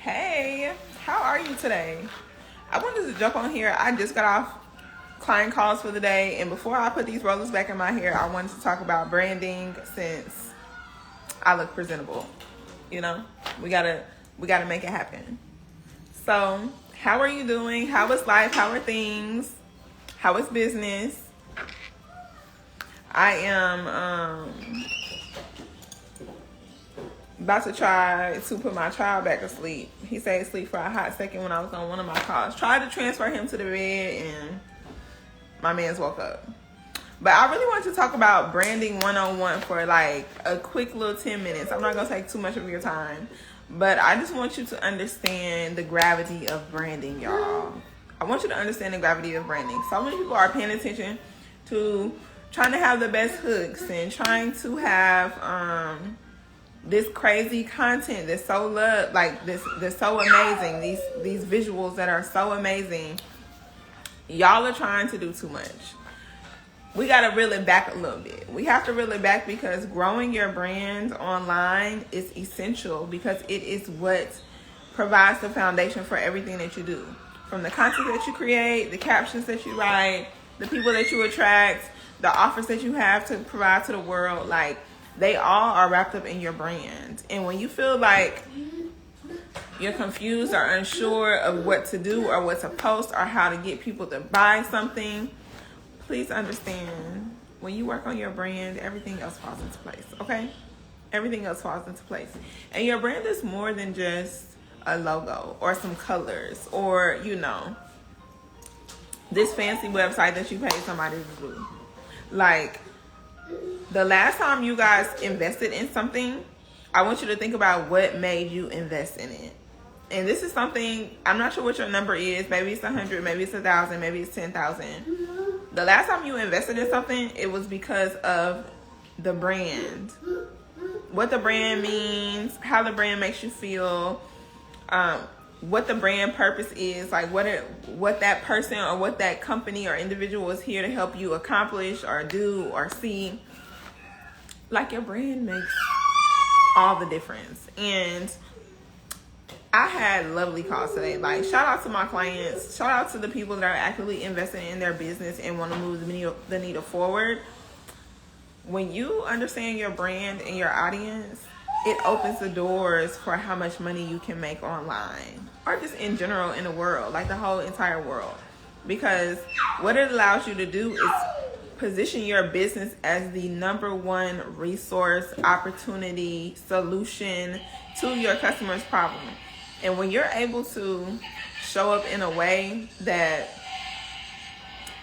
Hey, how are you today? I wanted to jump on here. I just got off client calls for the day, and before I put these rollers back in my hair, I wanted to talk about branding since I look presentable. You know, we gotta make it happen. So, how are you doing? How is life? How are things? How is business? I am about to try to put my child back to sleep. He stayed asleep for a hot second when I was on one of my calls. Tried to transfer him to the bed and my man's woke up. But I really want to talk about branding 101 for like a quick little 10 minutes. I'm not going to take too much of your time. But I just want you to understand the gravity of branding, y'all. I want you to understand the gravity of branding. So many people are paying attention to trying to have the best hooks and trying to have this crazy content that's so loved, like that's so amazing. These visuals that are so amazing. Y'all are trying to do too much. We got to reel it back a little bit. We have to reel it back because growing your brand online is essential because it is what provides the foundation for everything that you do. From the content that you create, the captions that you write, the people that you attract, the offers that you have to provide to the world, like they all are wrapped up in your brand. And when you feel like you're confused or unsure of what to do or what to post or how to get people to buy something, please understand, when you work on your brand, everything else falls into place, okay? Everything else falls into place. And your brand is more than just a logo or some colors or, this fancy website that you paid somebody to do. Like, the last time you guys invested in something, I want you to think about what made you invest in it. And this is something, I'm not sure what your number is. Maybe it's 100, maybe it's 1,000, maybe it's 10,000. The last time you invested in something, it was because of the brand. What the brand means, how the brand makes you feel, what the brand purpose is, like what that person or what that company or individual is here to help you accomplish or do or see. Like, your brand makes all the difference. And I had lovely calls today. Like, shout out to my clients. Shout out to the people that are actively investing in their business and want to move the needle forward. When you understand your brand and your audience, it opens the doors for how much money you can make online or just in general in the world, like the whole entire world. Because what it allows you to do is position your business as the number one resource, opportunity, solution to your customer's problem. And when you're able to show up in a way that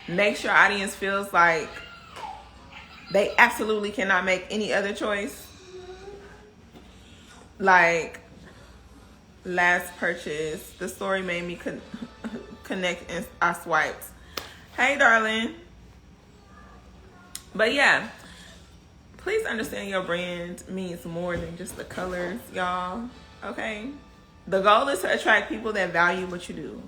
makes your audience feels like they absolutely cannot make any other choice. Like, last purchase, the story made me connect and I swiped. Hey, darling. But yeah, please understand your brand means more than just the colors, y'all. Okay? The goal is to attract people that value what you do.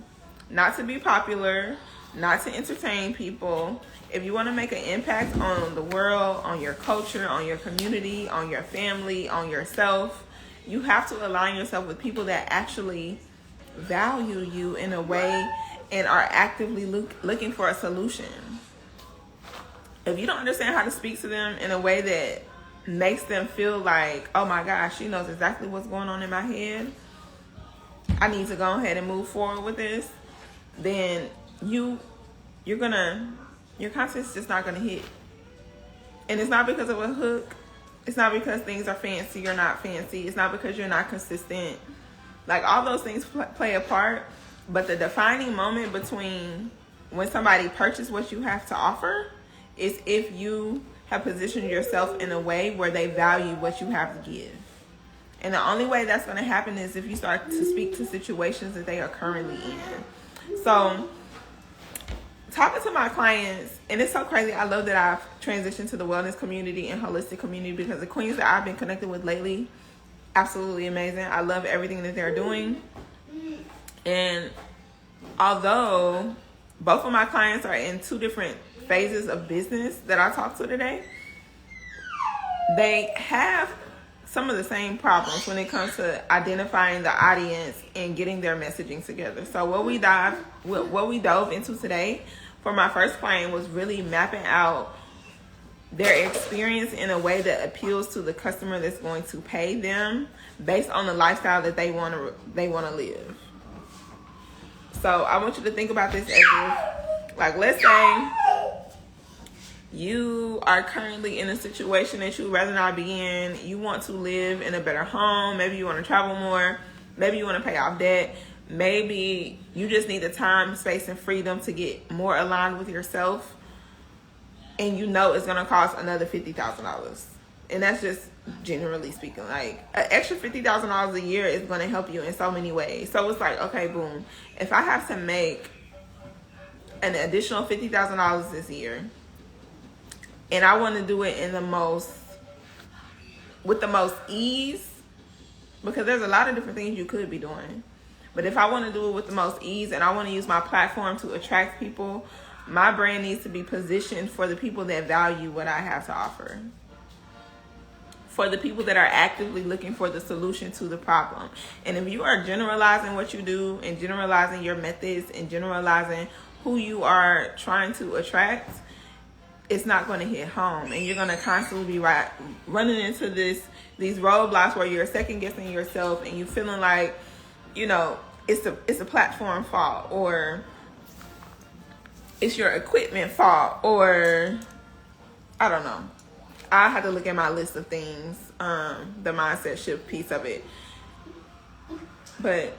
Not to be popular, not to entertain people. If you want to make an impact on the world, on your culture, on your community, on your family, on yourself, you have to align yourself with people that actually value you in a way and are actively looking for a solution. If you don't understand how to speak to them in a way that makes them feel like, oh my gosh, she knows exactly what's going on in my head, I need to go ahead and move forward with this, then your content's just not gonna hit. And it's not because of a hook. It's not because things are fancy or not fancy. It's not because you're not consistent. Like, all those things play a part, but the defining moment between when somebody purchases what you have to offer is if you have positioned yourself in a way where they value what you have to give. And the only way that's going to happen is if you start to speak to situations that they are currently in. So, talking to my clients, and it's so crazy. I love that I've transitioned to the wellness community and holistic community because the queens that I've been connected with lately, absolutely amazing. I love everything that they're doing. And although both of my clients are in two different phases of business that I talked to today, they have some of the same problems when it comes to identifying the audience and getting their messaging together. So what we dove into today for my first client was really mapping out their experience in a way that appeals to the customer that's going to pay them based on the lifestyle that they want to live. So I want you to think about this as if, like, let's say you are currently in a situation that you'd rather not be in. You want to live in a better home. Maybe you want to travel more. Maybe you want to pay off debt. Maybe you just need the time, space, and freedom to get more aligned with yourself. And you know it's going to cost another $50,000. And that's just generally speaking. Like, an extra $50,000 a year is going to help you in so many ways. So it's like, okay, boom. If I have to make an additional $50,000 this year, and I want to do it with the most ease, because there's a lot of different things you could be doing. But if I want to do it with the most ease and I want to use my platform to attract people, my brand needs to be positioned for the people that value what I have to offer. For the people that are actively looking for the solution to the problem. And if you are generalizing what you do and generalizing your methods and generalizing who you are trying to attract, it's not going to hit home. And you're going to constantly be running into these roadblocks where you're second guessing yourself and you feeling like, you know, it's a platform fault, or it's your equipment fault, or I don't know. I had to look at my list of things, the mindset shift piece of it. But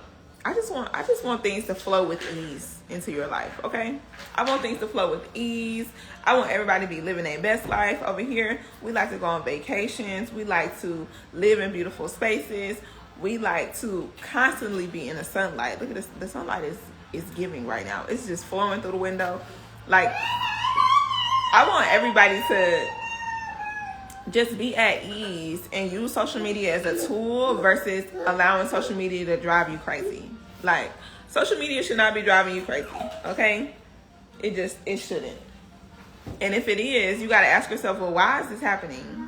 I just want things to flow with ease into your life, okay? I want things to flow with ease. I want everybody to be living their best life. Over here, we like to go on vacations. We like to live in beautiful spaces. We like to constantly be in the sunlight. Look at this. The sunlight is giving right now. It's just flowing through the window. Like, I want everybody to just be at ease and use social media as a tool versus allowing social media to drive you crazy. Like, social media should not be driving you crazy, okay? It shouldn't. And if it is, you got to ask yourself, well, why is this happening?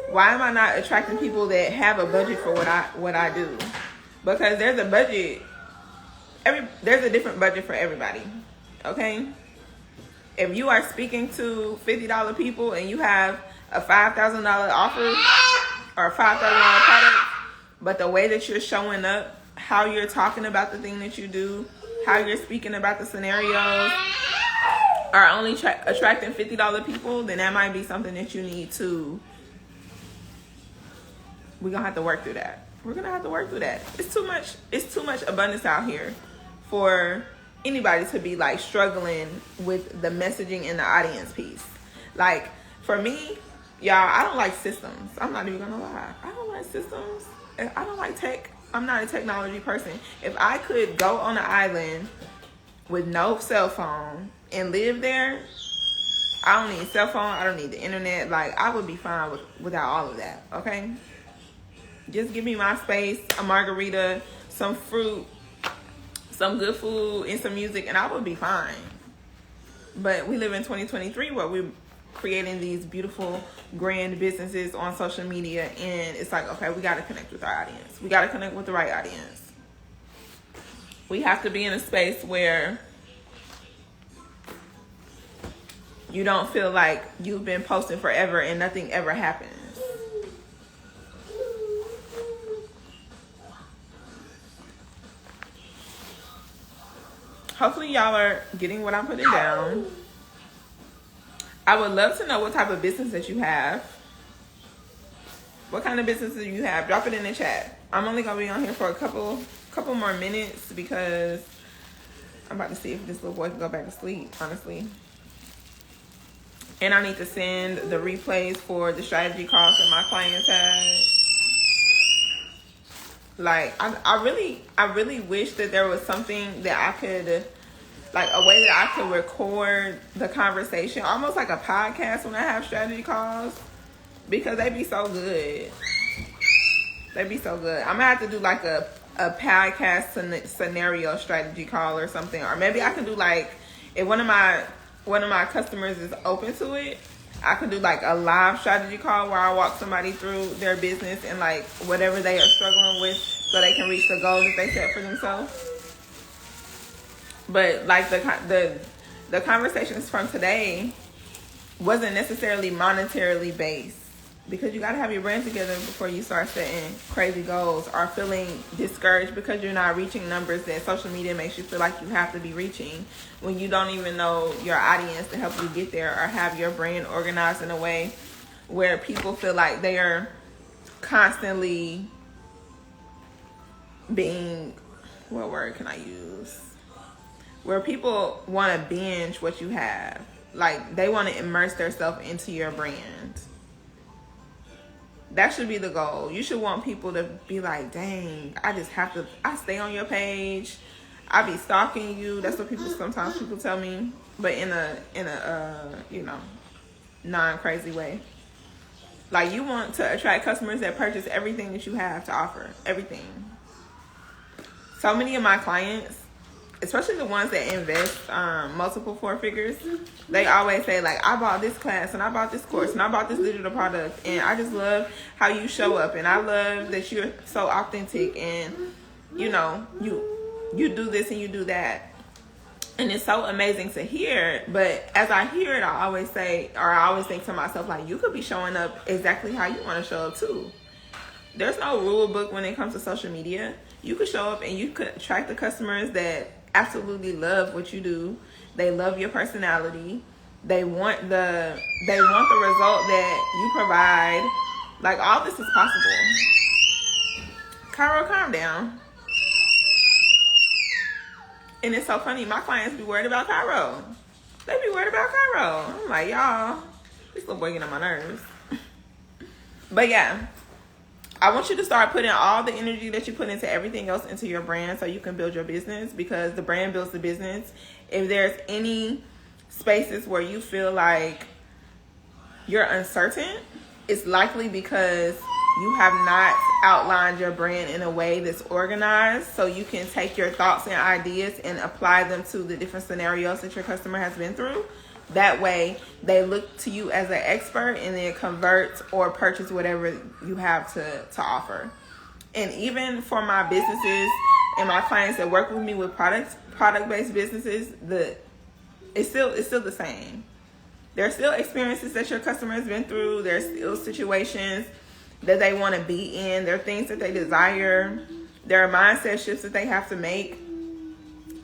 Why am I not attracting people that have a budget for what I do? Because there's a budget. There's a different budget for everybody, okay? If you are speaking to $50 people and you have a $5,000 offer or a $5,000 product, but the way that you're showing up, how you're talking about the thing that you do, how you're speaking about the scenarios are only attracting $50 people, then that might be something that you need to, we're going to have to work through that. We're going to have to work through that. It's too much abundance out here for anybody to be like struggling with the messaging and the audience piece. Like, for me, y'all, I don't like systems. I'm not even gonna lie. I don't like systems. I don't like tech. I'm not a technology person. If I could go on an island with no cell phone and live there, I don't need a cell phone. I don't need the internet. Like, I would be fine without all of that, okay? Just give me my space, a margarita, some fruit, some good food, and some music, and I would be fine. But we live in 2023 where we're creating these beautiful, grand businesses on social media, and it's like, okay, we got to connect with our audience. We got to connect with the right audience. We have to be in a space where you don't feel like you've been posting forever and nothing ever happens. Hopefully y'all are getting what I'm putting down. I would love to know what type of business that you have. What kind of business do you have? Drop it in the chat. I'm only going to be on here for a couple more minutes because I'm about to see if this little boy can go back to sleep, honestly. And I need to send the replays for the strategy calls that my clients had. Like, I really wish that there was something that I could, like a way that I could record the conversation, almost like a podcast when I have strategy calls, because they be so good. They be so good. I'm gonna have to do like a podcast scenario strategy call or something, or maybe I can do like, if one of my customers is open to it, I could do like a live strategy call where I walk somebody through their business and like whatever they are struggling with so they can reach the goals that they set for themselves. But like the conversations from today wasn't necessarily monetarily based, because you got to have your brand together before you start setting crazy goals or feeling discouraged because you're not reaching numbers that social media makes you feel like you have to be reaching, when you don't even know your audience to help you get there, or have your brand organized in a way where people feel like they are constantly being, what word can I use? Where people want to binge what you have. Like, they want to immerse themselves into your brand. That should be the goal. You should want people to be like, dang, I stay on your page. I be stalking you. That's what sometimes people tell me, but in a non-crazy way. Like, you want to attract customers that purchase everything that you have to offer. Everything. So many of my clients, especially the ones that invest multiple 4 figures, they always say like, I bought this class and I bought this course and I bought this digital product, and I just love how you show up, and I love that you're so authentic, and you do this and you do that. And it's so amazing to hear. But as I hear it, I always think to myself, like, you could be showing up exactly how you want to show up too. There's no rule book when it comes to social media. You could show up and you could attract the customers that absolutely love what you do. They love your personality. They want the result that you provide. Like, all this is possible. Cairo, calm down. And it's so funny, my clients be worried about Cairo. They be worried about Cairo. I'm like, y'all, this little boy getting on my nerves. But yeah, I want you to start putting all the energy that you put into everything else into your brand so you can build your business, because the brand builds the business. If there's any spaces where you feel like you're uncertain, it's likely because you have not outlined your brand in a way that's organized so you can take your thoughts and ideas and apply them to the different scenarios that your customer has been through. That way, they look to you as an expert and then convert or purchase whatever you have to offer. And even for my businesses and my clients that work with me with product-based businesses, it's still the same. There are still experiences that your customer has been through. There's still situations that they want to be in. There are things that they desire. There are mindset shifts that they have to make.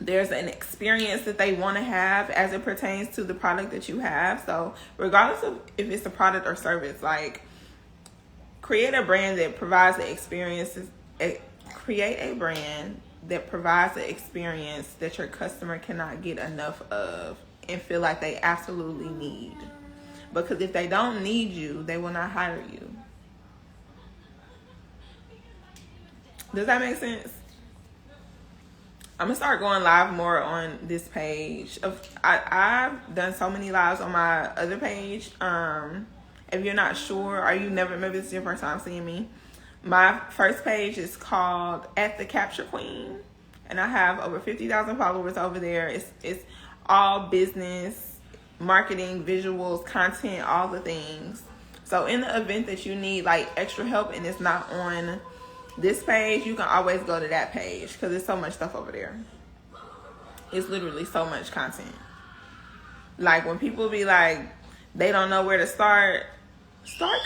There's an experience that they want to have as it pertains to the product that you have. So regardless of if it's a product or service, like, create a brand that provides the experiences. Create a brand that provides the experience that your customer cannot get enough of and feel like they absolutely need. Because if they don't need you, they will not hire you. Does that make sense? I'm gonna start going live more on this page. I've done so many lives on my other page. If you're not sure, or maybe this is your first time seeing me, my first page is called At the Capture Queen, and I have over 50,000 followers over there. It's all business, marketing, visuals, content, all the things. So in the event that you need like extra help and it's not on this page, you can always go to that page because there's so much stuff over there. It's literally so much content. Like, when people be like, they don't know where to start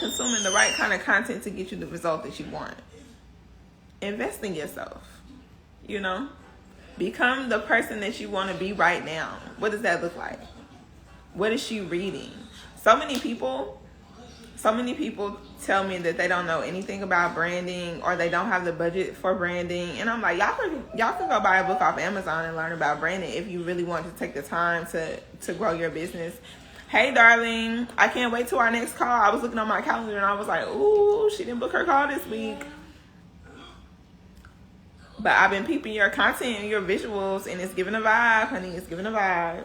consuming the right kind of content to get you the result that you want. Invest in yourself. Become the person that you want to be right now. What does that look like? What is she reading? So many people tell me that they don't know anything about branding, or they don't have the budget for branding. And I'm like, y'all can go buy a book off Amazon and learn about branding if you really want to take the time to grow your business. Hey, darling, I can't wait till our next call. I was looking on my calendar and I was like, ooh, she didn't book her call this week. But I've been peeping your content and your visuals, and it's giving a vibe, honey. It's giving a vibe.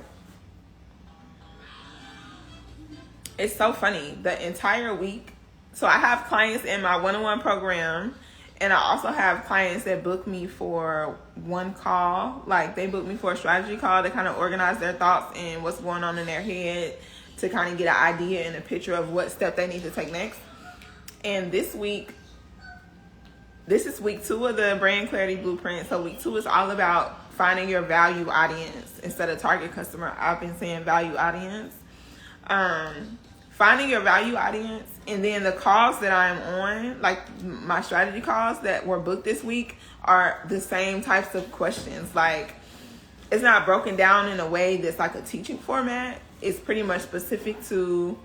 It's so funny. The entire week. So I have clients in my one-on-one program, and I also have clients that book me for one call. Like, they book me for a strategy call to kind of organize their thoughts and what's going on in their head to kind of get an idea and a picture of what step they need to take next. And this is week 2 of the Brand Clarity Blueprint. So week 2 is all about finding your value audience instead of target customer. I've been saying value audience. Finding your value audience, and then the calls that I'm on, like my strategy calls that were booked this week, are the same types of questions. Like, it's not broken down in a way that's like a teaching format. It's pretty much specific to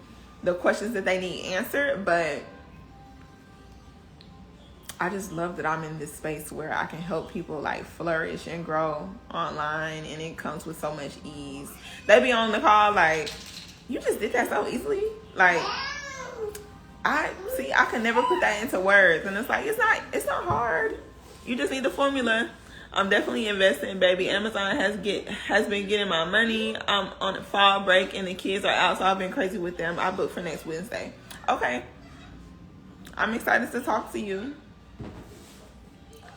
the questions that they need answered. But I just love that I'm in this space where I can help people like flourish and grow online, and it comes with so much ease. They be on the call like, you just did that so easily. Like, I can never put that into words. And it's like, it's not hard. You just need the formula. I'm definitely investing, baby. Amazon has been getting my money. I'm on a fall break and the kids are out, so I've been crazy with them. I booked for next Wednesday. Okay. I'm excited to talk to you.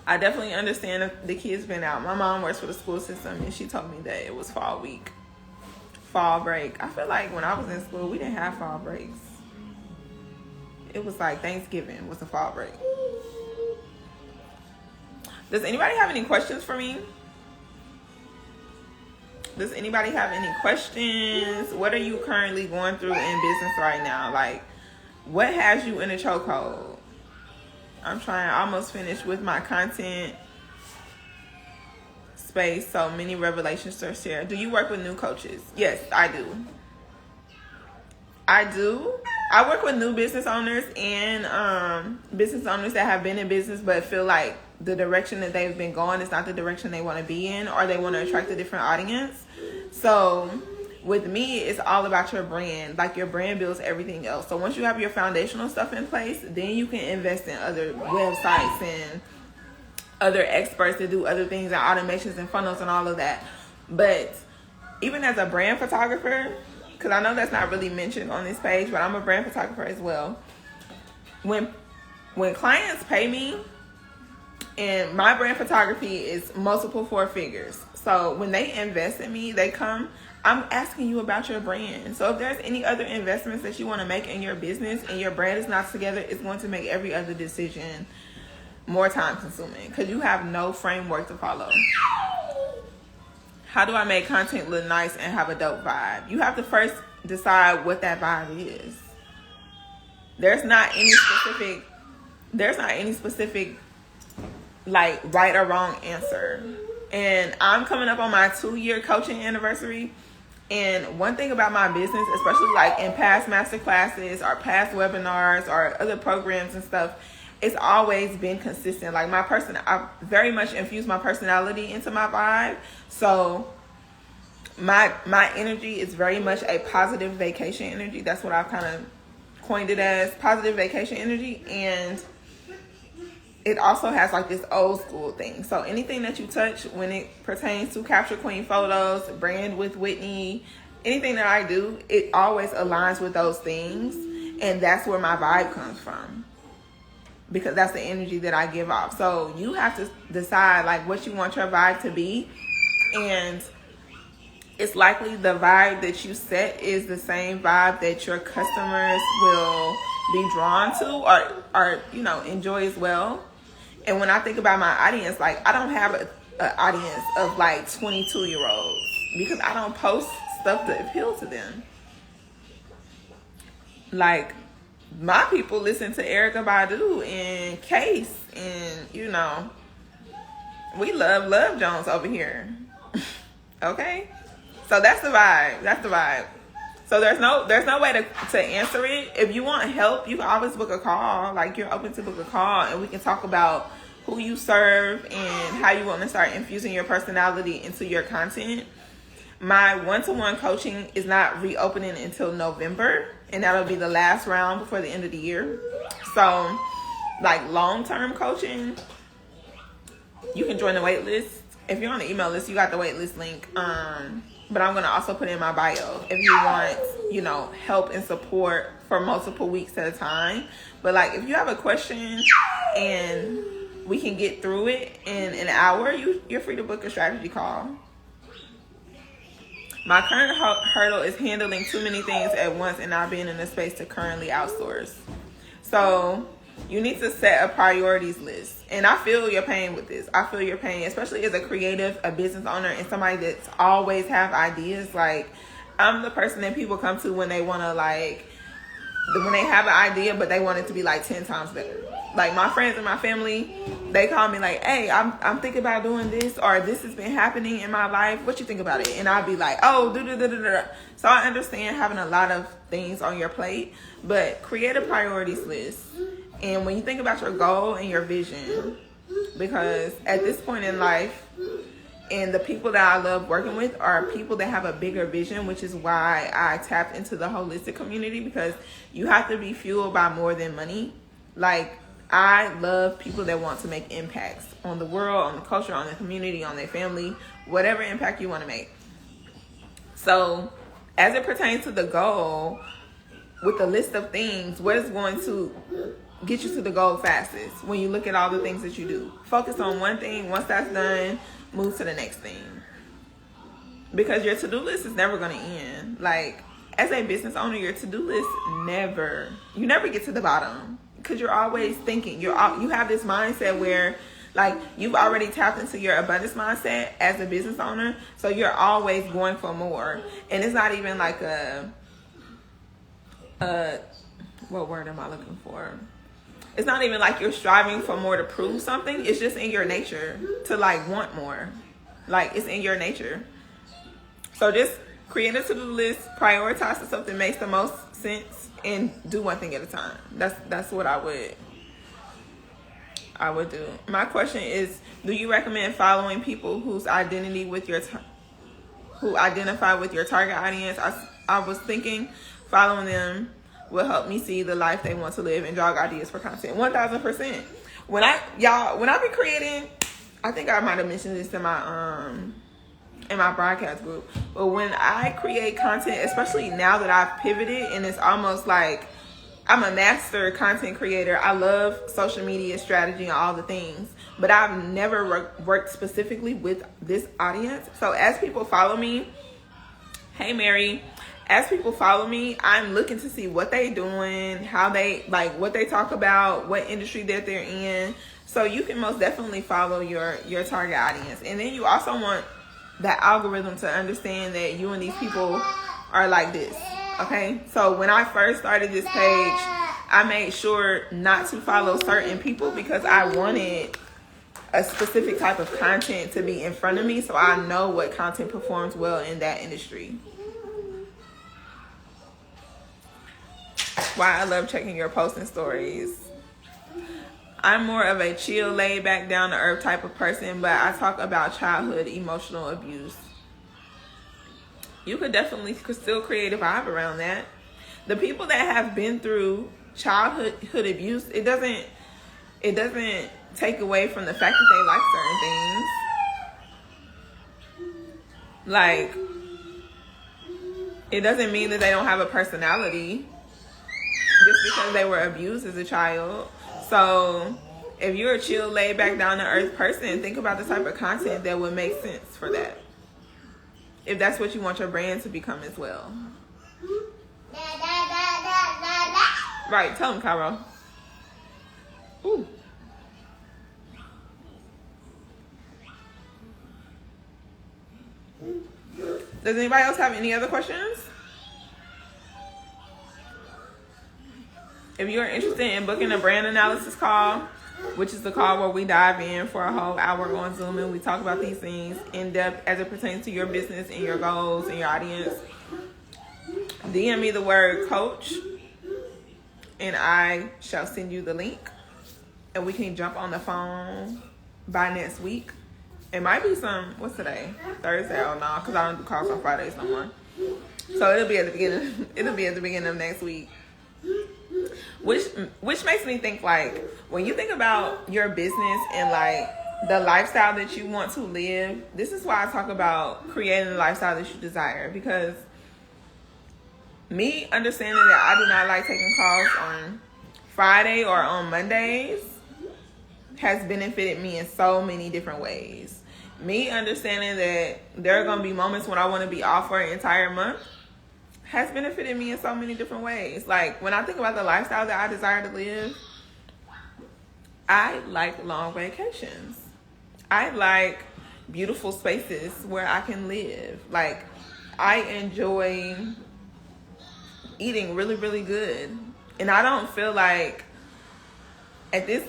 I definitely understand if the kids been out. My mom works for the school system, and she told me that it was fall break. I feel like when I was in school, we didn't have fall breaks. It was like Thanksgiving was a fall break. Does anybody have any questions for me? Does anybody have any questions? What are you currently going through in business right now? Like, what has you in a chokehold? I'm trying to almost finish with my content space, so many revelations to share. Do you work with new coaches? Yes, I do. I work with new business owners and business owners that have been in business but feel like the direction that they've been going is not the direction they want to be in, or they want to attract a different audience. So with me, it's all about your brand. Like, your brand builds everything else. So once you have your foundational stuff in place, then you can invest in other websites and other experts to do other things and automations and funnels and all of that. But even as a brand photographer, because I know that's not really mentioned on this page, but I'm a brand photographer as well. When clients pay me, and my brand photography is multiple 4 figures. So when they invest in me, I'm asking you about your brand. So if there's any other investments that you want to make in your business and your brand is not together, it's going to make every other decision more time consuming because you have no framework to follow. How do I make content look nice and have a dope vibe? You have to first decide what that vibe is. There's not any specific like right or wrong answer. And I'm coming up on my 2-year coaching anniversary. And one thing about my business, especially like in past master classes or past webinars or other programs and stuff, it's always been consistent. Like I very much infuse my personality into my vibe. So my energy is very much a positive vacation energy. That's what I've kind of coined it as, positive vacation energy. And it also has like this old school thing. So anything that you touch when it pertains to Capture Queen photos, Brand with Whitney, anything that I do, it always aligns with those things. And that's where my vibe comes from, because that's the energy that I give off. So you have to decide like what you want your vibe to be. And it's likely the vibe that you set is the same vibe that your customers will be drawn to or enjoy as well. And when I think about my audience, like I don't have an audience of like 22-year-olds because I don't post stuff to appeal to them. Like, my people listen to Erykah Badu and Case, and we love Love Jones over here. Okay, so that's the vibe. So there's no way to answer it. If you want help, you can always book a call. Like, you're open to book a call, and we can talk about who you serve and how you want to start infusing your personality into your content. My one-to-one coaching is not reopening until November, and that'll be the last round before the end of the year. So, like, long-term coaching, you can join the wait list. If you're on the email list, you got the wait list link. But I'm going to also put in my bio if you want, help and support for multiple weeks at a time. But, like, if you have a question and we can get through it in an hour, you're free to book a strategy call. My current hurdle is handling too many things at once and not being in a space to currently outsource. So you need to set a priorities list. And I feel your pain with this. I feel your pain, especially as a creative, a business owner, and somebody that's always have ideas. Like, I'm the person that people come to when they want to, like, when they have an idea, but they want it to be like 10 times better. Like, my friends and my family, they call me like, hey, I'm thinking about doing this, or this has been happening in my life. What you think about it? And I'll be like, oh, da-da-da-da-da. So I understand having a lot of things on your plate, but create a priorities list. And when you think about your goal and your vision, because at this point in life, and the people that I love working with are people that have a bigger vision, which is why I tapped into the holistic community, because you have to be fueled by more than money. Like, I love people that want to make impacts on the world, on the culture, on the community, on their family, whatever impact you want to make. So as it pertains to the goal, with the list of things, what is going to get you to the goal fastest when you look at all the things that you do? Focus on one thing. Once that's done, move to the next thing. Because your to-do list is never going to end. Like, as a business owner, your to-do list you never get to the bottom. Because you're always thinking. You have this mindset where, like, you've already tapped into your abundance mindset as a business owner. So you're always going for more. And it's not even like what word am I looking for? It's not even like you're striving for more to prove something. It's just in your nature to, like, want more. Like, it's in your nature. So just create a to-do list, prioritize the stuff that makes the most sense, and do one thing at a time. That's what I would do. My question is, do you recommend following people who identify with your target audience? I was thinking following them will help me see the life they want to live and jog ideas for content. 1000%. When I be creating, I think I might have mentioned this in my broadcast group, but when I create content, especially now that I've pivoted and it's almost like I'm a master content creator. I love social media strategy and all the things, but I've never worked specifically with this audience. So as people follow me, hey Mary, as people follow me, I'm looking to see what they doing, how they, like, what they talk about, what industry that they're in. So you can most definitely follow your target audience. And then you also want that algorithm to understand that you and these people are like this. Okay? So when I first started this page, I made sure not to follow certain people because I wanted a specific type of content to be in front of me, so I know what content performs well in that industry. Why I love checking your posts and stories. I'm more of a chill, laid back, down to earth type of person, but I talk about childhood emotional abuse. You could definitely still create a vibe around that. The people that have been through childhood abuse, it doesn't take away from the fact that they like certain things. Like, it doesn't mean that they don't have a personality just because they were abused as a child. So if you're a chill, laid back, down to earth person, think about the type of content that would make sense for that, if that's what you want your brand to become as well. Right, tell them, Cairo. Ooh. Does anybody else have any other questions? If you're interested in booking a brand analysis call, which is the call where we dive in for a whole hour on Zoom and we talk about these things in depth as it pertains to your business and your goals and your audience, DM me the word coach and I shall send you the link and we can jump on the phone by next week. It might be what's today? Thursday? Oh no, because I don't do calls on Fridays no more. So it'll be at the beginning of next week. Which makes me think, like, when you think about your business and, like, the lifestyle that you want to live, this is why I talk about creating the lifestyle that you desire. Because me understanding that I do not like taking calls on Friday or on Mondays, has benefited me in so many different ways. Me understanding that there are going to be moments when I want to be off for an entire month has benefited me in so many different ways. Like, when I think about the lifestyle that I desire to live, I like long vacations. I like beautiful spaces where I can live. Like, I enjoy eating really, really good. And I don't feel like at this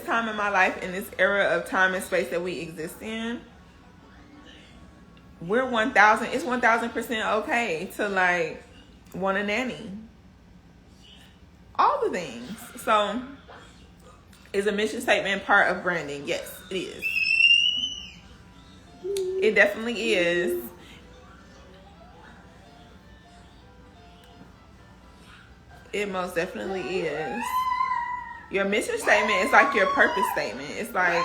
time in my life, in this era of time and space that we exist in, it's 1000% okay to like want a nanny. All the things. So, is a mission statement part of branding? Yes, it is. It definitely is. It most definitely is. Your mission statement is like your purpose statement. It's like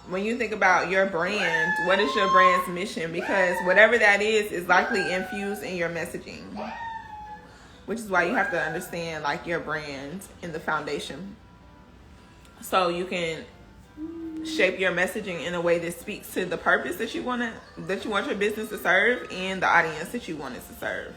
when you think about your brand, what is your brand's mission? Because whatever that is likely infused in your messaging. Which is why you have to understand like your brand and the foundation. So you can shape your messaging in a way that speaks to the purpose that you want your business to serve and the audience that you want it to serve.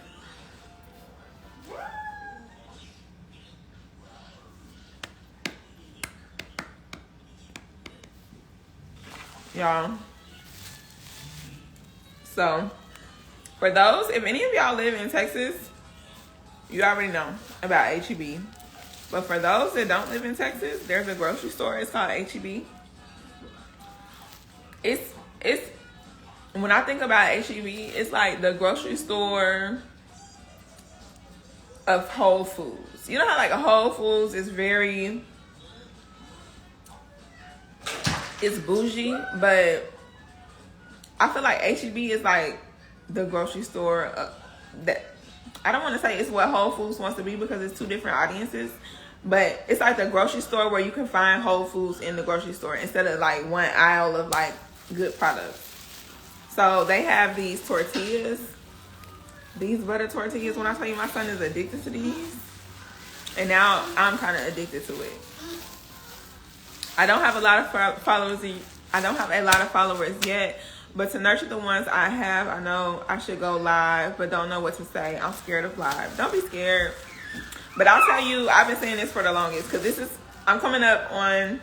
Y'all. So, for those, if any of y'all live in Texas, you already know about H-E-B. But for those that don't live in Texas, there's a grocery store. It's called H-E-B. It's when I think about H-E-B, it's like the grocery store of Whole Foods. You know how like a Whole Foods is it's bougie, but I feel like H-E-B is like the grocery store that I don't want to say it's what Whole Foods wants to be because it's two different audiences, but it's like the grocery store where you can find Whole Foods in the grocery store instead of like one aisle of like good products. So they have these tortillas, these butter tortillas. When I tell you my son is addicted to these, and now I'm kind of addicted to it. I don't have a lot of followers. I don't have a lot of followers yet, but to nurture the ones I have, I know I should go live, but don't know what to say. I'm scared of live. Don't be scared. But I'll tell you, I've been saying this for the longest because I'm coming up on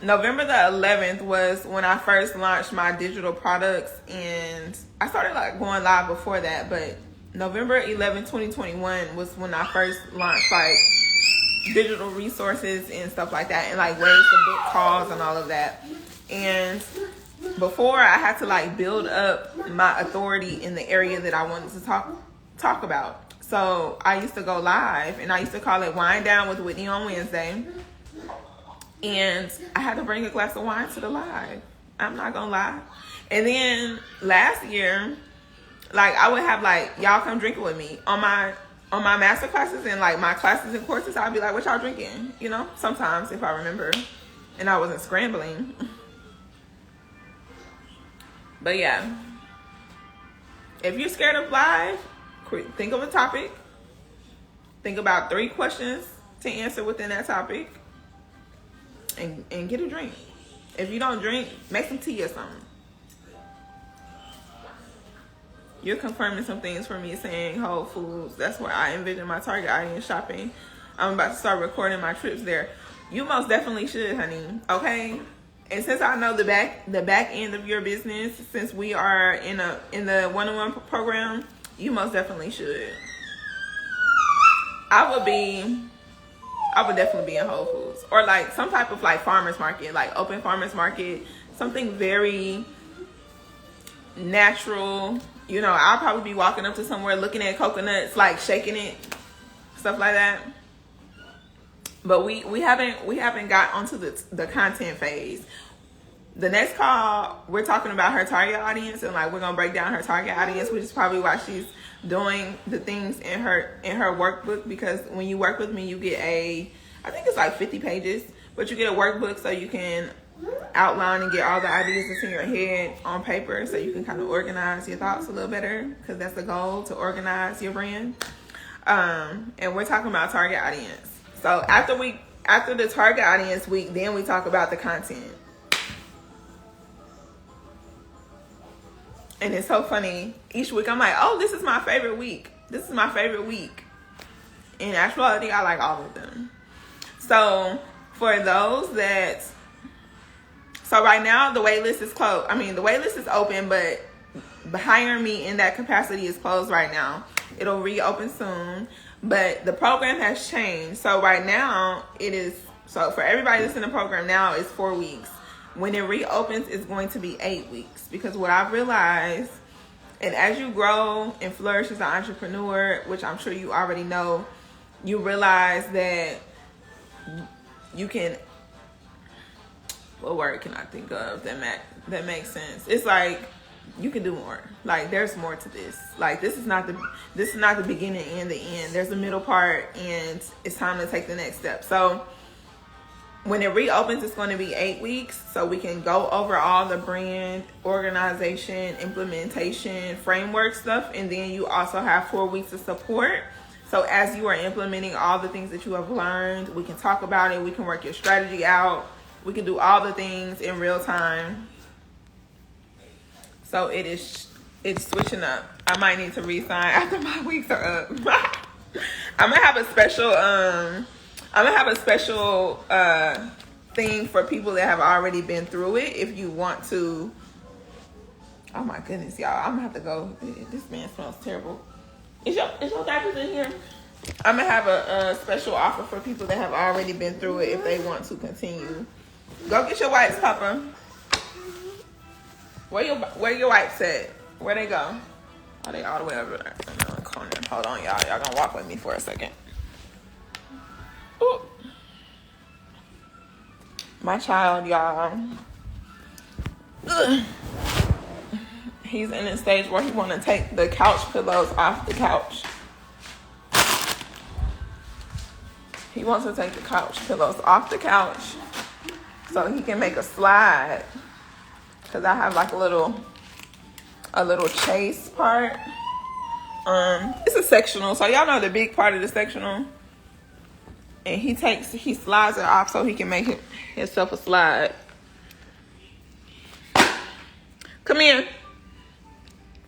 November the 11th was when I first launched my digital products, and I started like going live before that, but November 11, 2021 was when I first launched like digital resources and stuff like that, and like ways to book calls and all of that. And before, I had to like build up my authority in the area that I wanted to talk about. So I used to go live, and I used to call it Wine Down with Whitney on Wednesday. And I had to bring a glass of wine to the live. I'm not gonna lie. And then last year, like I would have like y'all come drinking with me on my master classes and like my classes and courses. I'd be like, what y'all drinking? You know, sometimes if I remember and I wasn't scrambling. But yeah, if you're scared of live, think of a topic. Think about 3 questions to answer within that topic. And get a drink. If you don't drink, make some tea or something. You're confirming some things for me saying Whole Foods. That's where I envision my target audience shopping. I'm about to start recording my trips there. You most definitely should, honey. Okay? And since I know the back end of your business, since we are in the one-on-one program, you most definitely should. I would definitely be in Whole Foods or like some type of like farmers market, like open farmers market, something very natural. You know, I'll probably be walking up to somewhere looking at coconuts, like shaking it, stuff like that. But we haven't got onto the content phase. The next call, we're talking about her target audience, and like we're gonna break down her target audience, which is probably why she's doing the things in her workbook. Because when you work with me, you get I think it's like 50 pages, but you get a workbook so you can outline and get all the ideas that's in your head on paper, so you can kind of organize your thoughts a little better, because that's the goal, to organize your brand. And we're talking about target audience. So after we After the target audience week, then we talk about the content. And it's so funny. Each week I'm like, oh, this is my favorite week. This is my favorite week. In actuality, I like all of them. So for those that, so right now the wait list is closed. I mean, the wait list is open, but hiring me in that capacity is closed right now. It'll reopen soon, but the program has changed. So right now it is, so for everybody that's in the program now, it's 4 weeks. When it reopens, it's going to be 8 weeks, because what I've realized, and as you grow and flourish as an entrepreneur, which I'm sure you already know, you realize that you can, what word can I think of that makes sense? It's like you can do more. Like there's more to this. Like this is not the beginning and the end. There's a middle part, and it's time to take the next step. So when it reopens, it's going to be 8 weeks, so we can go over all the brand, organization, implementation, framework stuff, and then you also have 4 weeks of support. So as you are implementing all the things that you have learned, we can talk about it, we can work your strategy out, we can do all the things in real time. So it's switching up. I might need to re-sign after my weeks are up. I'm gonna have a special thing for people that have already been through it. If you want to, oh my goodness, y'all, I'm gonna have to go. This man smells terrible. Is your diapers in here? I'm gonna have a special offer for people that have already been through it if they want to continue. Go get your wipes, Papa. Where your wipes at? Where they go? Are they all the way over there in the corner? Hold on, y'all. Y'all gonna walk with me for a second. Ooh. My child, y'all. Ugh. He's in a stage where he want to take the couch pillows off the couch. He wants to take the couch pillows off the couch so he can make a slide. Because I have like a little chase part. It's a sectional, so y'all know the big part of the sectional. And he slides it off so he can make himself a slide. Come here.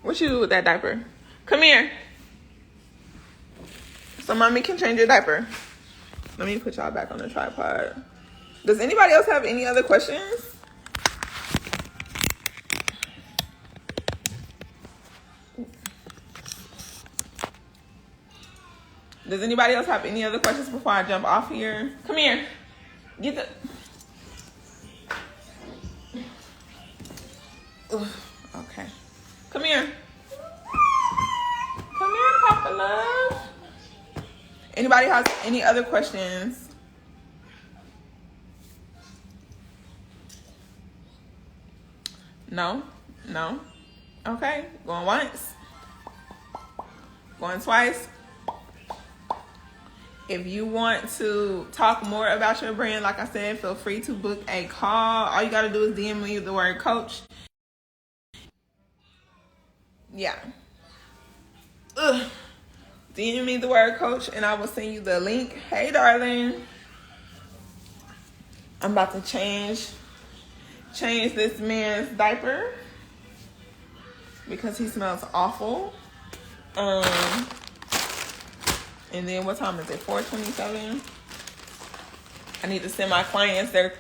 What you do with that diaper? Come here. So mommy can change your diaper. Let me put y'all back on the tripod. Does anybody else have any other questions? Does anybody else have any other questions before I jump off here? Come here. Get the... Ugh, okay. Come here. Come here, Papa Love. Anybody has any other questions? No? No? Okay. Going once. Going twice. If you want to talk more about your brand, like I said, feel free to book a call. All you got to do is DM me the word coach. Yeah. Ugh. DM me the word coach and I will send you the link. Hey, darling. I'm about to change this man's diaper because he smells awful. And then what time is it? 4:27. I need to send my clients their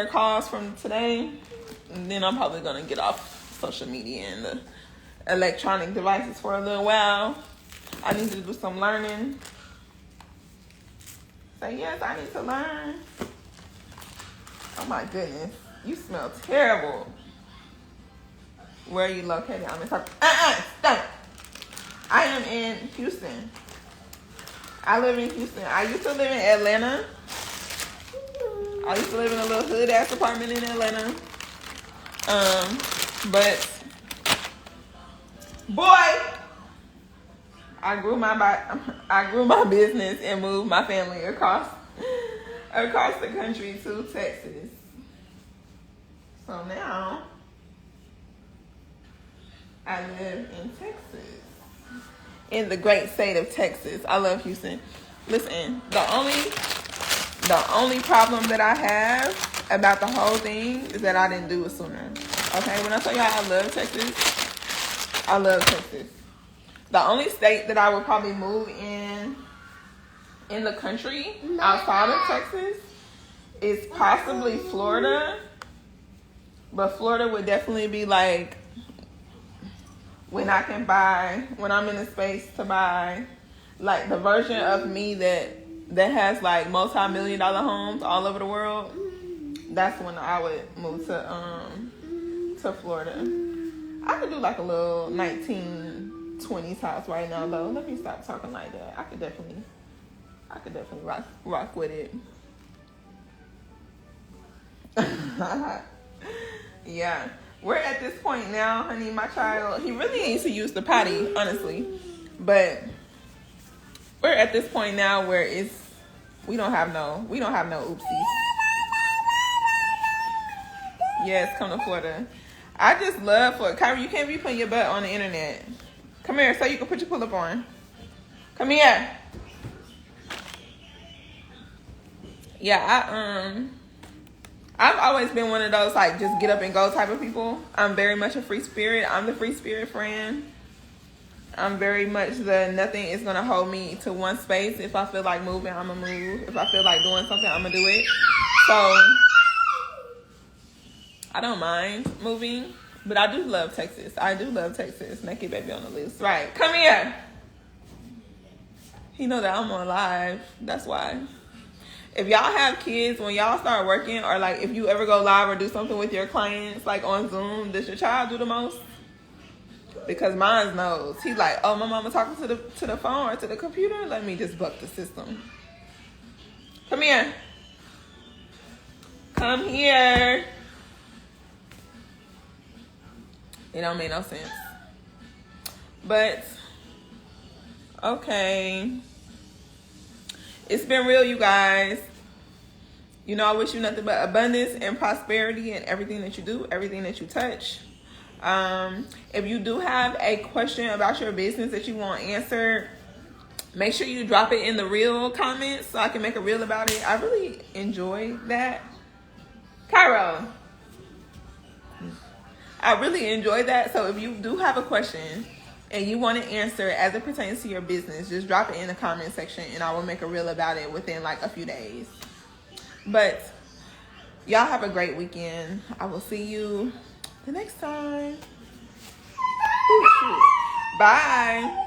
calls from today. And then I'm probably gonna get off social media and the electronic devices for a little while. I need to do some learning. Say yes, I need to learn. Oh my goodness. You smell terrible. Where are you located? I'm in stop. I am in Houston. I live in Houston. I used to live in Atlanta. I used to live in a little hood ass apartment in Atlanta. But boy, I grew my business and moved my family across the country to Texas. So now I live in Texas, in the great state of Texas. I love Houston. Listen, the only problem that I have about the whole thing is that I didn't do it sooner. Okay, when I tell y'all I love Texas, I love Texas. The only state that I would probably move in the country outside of Texas is possibly Florida. But Florida would definitely be like when I'm in a space to buy like the version of me that has like multi-million-dollar homes all over the world. That's when I would move to Florida. I could do like a little 1920s house right now though. Let me stop talking like that. I could definitely rock with it. Yeah. We're at this point now, honey. My child, he really needs to use the potty, honestly. But we're at this point now where we don't have no oopsies. Yes, come to Florida. I just love Florida. Kyrie, you can't be putting your butt on the internet. Come here so you can put your pull-up on. Come here. Yeah, I've always been one of those like just get up and go type of people. I'm very much a free spirit. I'm the free spirit friend. I'm very much the nothing is gonna hold me to one space. If I feel like moving, I'm gonna move. If I feel like doing something, I'm gonna do it. So I don't mind moving, but I do love Texas. Naked baby on the list. Right. Come here. He know that I'm on live. That's why. If y'all have kids, when y'all start working, or like if you ever go live or do something with your clients, like on Zoom, does your child do the most? Because mine knows. He's like, oh, my mama talking to the phone or to the computer? Let me just buck the system. Come here. Come here. It don't make no sense. But, okay. It's been real, you guys. You know, I wish you nothing but abundance and prosperity in everything that you do, everything that you touch. If you do have a question about your business that you want answered, make sure you drop it in the reel comments so I can make a reel about it. I really enjoy that. Cairo, I really enjoy that. So if you do have a question and you want to answer as it pertains to your business, just drop it in the comment section and I will make a reel about it within like a few days. But y'all have a great weekend. I will see you the next time. Ooh, shoot. Bye.